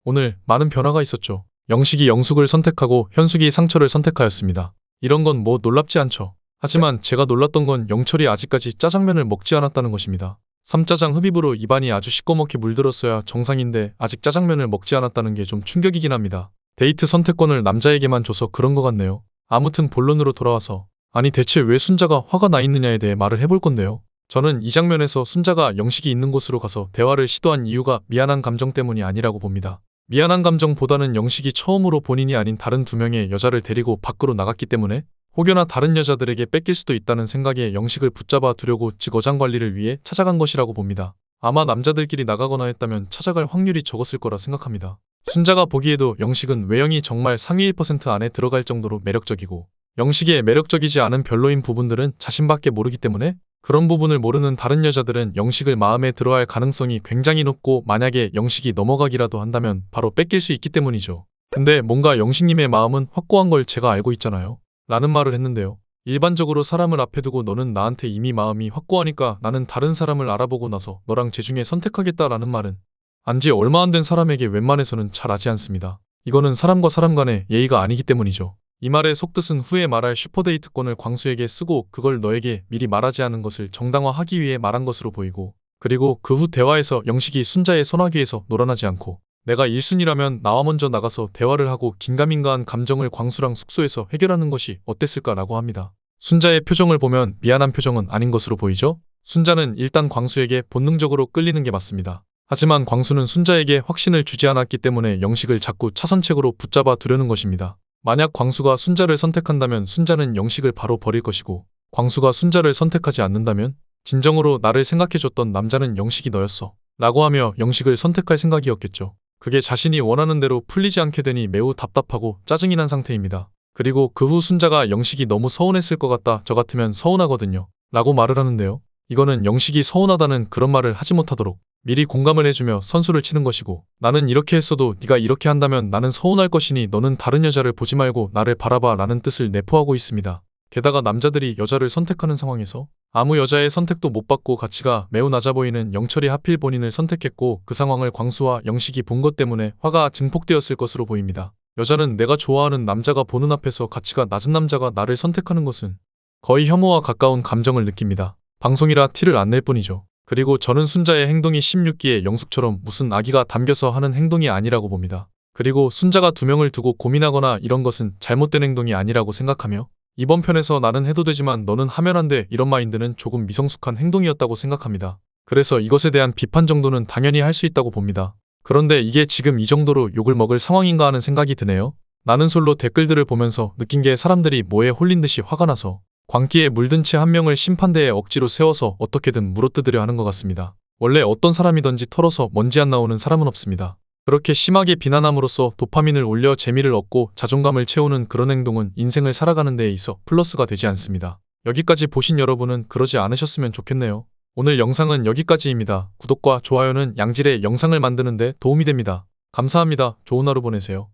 오늘 많은 변화가 있었죠. 영식이 영숙을 선택하고 현숙이 상철을 선택하였습니다. 이런 건 뭐 놀랍지 않죠. 하지만 제가 놀랐던 건 영철이 아직까지 짜장면을 먹지 않았다는 것입니다. 삼짜장 흡입으로 입안이 아주 시꺼멓게 물들었어야 정상인데 아직 짜장면을 먹지 않았다는 게 좀 충격이긴 합니다. 데이트 선택권을 남자에게만 줘서 그런 것 같네요. 아무튼 본론으로 돌아와서 아니 대체 왜 순자가 화가 나 있느냐에 대해 말을 해볼 건데요. 저는 이 장면에서 순자가 영식이 있는 곳으로 가서 대화를 시도한 이유가 미안한 감정 때문이 아니라고 봅니다. 미안한 감정보다는 영식이 처음으로 본인이 아닌 다른 두 명의 여자를 데리고 밖으로 나갔기 때문에 혹여나 다른 여자들에게 뺏길 수도 있다는 생각에 영식을 붙잡아 두려고 즉 어장관리를 위해 찾아간 것이라고 봅니다. 아마 남자들끼리 나가거나 했다면 찾아갈 확률이 적었을 거라 생각합니다. 순자가 보기에도 영식은 외형이 정말 상위 1% 안에 들어갈 정도로 매력적이고 영식의 매력적이지 않은 별로인 부분들은 자신밖에 모르기 때문에 그런 부분을 모르는 다른 여자들은 영식을 마음에 들어할 가능성이 굉장히 높고 만약에 영식이 넘어가기라도 한다면 바로 뺏길 수 있기 때문이죠. 근데 뭔가 영식님의 마음은 확고한 걸 제가 알고 있잖아요. 라는 말을 했는데요. 일반적으로 사람을 앞에 두고 너는 나한테 이미 마음이 확고하니까 나는 다른 사람을 알아보고 나서 너랑 제 중에 선택하겠다라는 말은 안지 얼마 안 된 사람에게 웬만해서는 잘 하지 않습니다. 이거는 사람과 사람 간의 예의가 아니기 때문이죠. 이 말의 속뜻은 후에 말할 슈퍼데이트권을 광수에게 쓰고 그걸 너에게 미리 말하지 않은 것을 정당화하기 위해 말한 것으로 보이고 그리고 그 후 대화에서 영식이 순자의 소나기에서 놀아나지 않고 내가 1순위라면 나와 먼저 나가서 대화를 하고 긴가민가한 감정을 광수랑 숙소에서 해결하는 것이 어땠을까라고 합니다. 순자의 표정을 보면 미안한 표정은 아닌 것으로 보이죠? 순자는 일단 광수에게 본능적으로 끌리는 게 맞습니다. 하지만 광수는 순자에게 확신을 주지 않았기 때문에 영식을 자꾸 차선책으로 붙잡아 두려는 것입니다. 만약 광수가 순자를 선택한다면 순자는 영식을 바로 버릴 것이고 광수가 순자를 선택하지 않는다면 진정으로 나를 생각해줬던 남자는 영식이 너였어 라고 하며 영식을 선택할 생각이었겠죠. 그게 자신이 원하는 대로 풀리지 않게 되니 매우 답답하고 짜증이 난 상태입니다. 그리고 그 후 순자가 영식이 너무 서운했을 것 같다. 저 같으면 서운하거든요. 라고 말을 하는데요. 이거는 영식이 서운하다는 그런 말을 하지 못하도록 미리 공감을 해주며 선수를 치는 것이고 나는 이렇게 했어도 네가 이렇게 한다면 나는 서운할 것이니 너는 다른 여자를 보지 말고 나를 바라봐 라는 뜻을 내포하고 있습니다. 게다가 남자들이 여자를 선택하는 상황에서 아무 여자의 선택도 못 받고 가치가 매우 낮아 보이는 영철이 하필 본인을 선택했고 그 상황을 광수와 영식이 본 것 때문에 화가 증폭되었을 것으로 보입니다. 여자는 내가 좋아하는 남자가 보는 앞에서 가치가 낮은 남자가 나를 선택하는 것은 거의 혐오와 가까운 감정을 느낍니다. 방송이라 티를 안 낼 뿐이죠. 그리고 저는 순자의 행동이 16기의 영숙처럼 무슨 아기가 담겨서 하는 행동이 아니라고 봅니다. 그리고 순자가 두 명을 두고 고민하거나 이런 것은 잘못된 행동이 아니라고 생각하며 이번 편에서 나는 해도 되지만 너는 하면 안 돼 이런 마인드는 조금 미성숙한 행동이었다고 생각합니다. 그래서 이것에 대한 비판 정도는 당연히 할 수 있다고 봅니다. 그런데 이게 지금 이 정도로 욕을 먹을 상황인가 하는 생각이 드네요. 나는 솔로 댓글들을 보면서 느낀 게 사람들이 뭐에 홀린 듯이 화가 나서 광기에 물든 채 한 명을 심판대에 억지로 세워서 어떻게든 물어뜯으려 하는 것 같습니다. 원래 어떤 사람이든지 털어서 먼지 안 나오는 사람은 없습니다. 그렇게 심하게 비난함으로써 도파민을 올려 재미를 얻고 자존감을 채우는 그런 행동은 인생을 살아가는 데에 있어 플러스가 되지 않습니다. 여기까지 보신 여러분은 그러지 않으셨으면 좋겠네요. 오늘 영상은 여기까지입니다. 구독과 좋아요는 양질의 영상을 만드는 데 도움이 됩니다. 감사합니다. 좋은 하루 보내세요.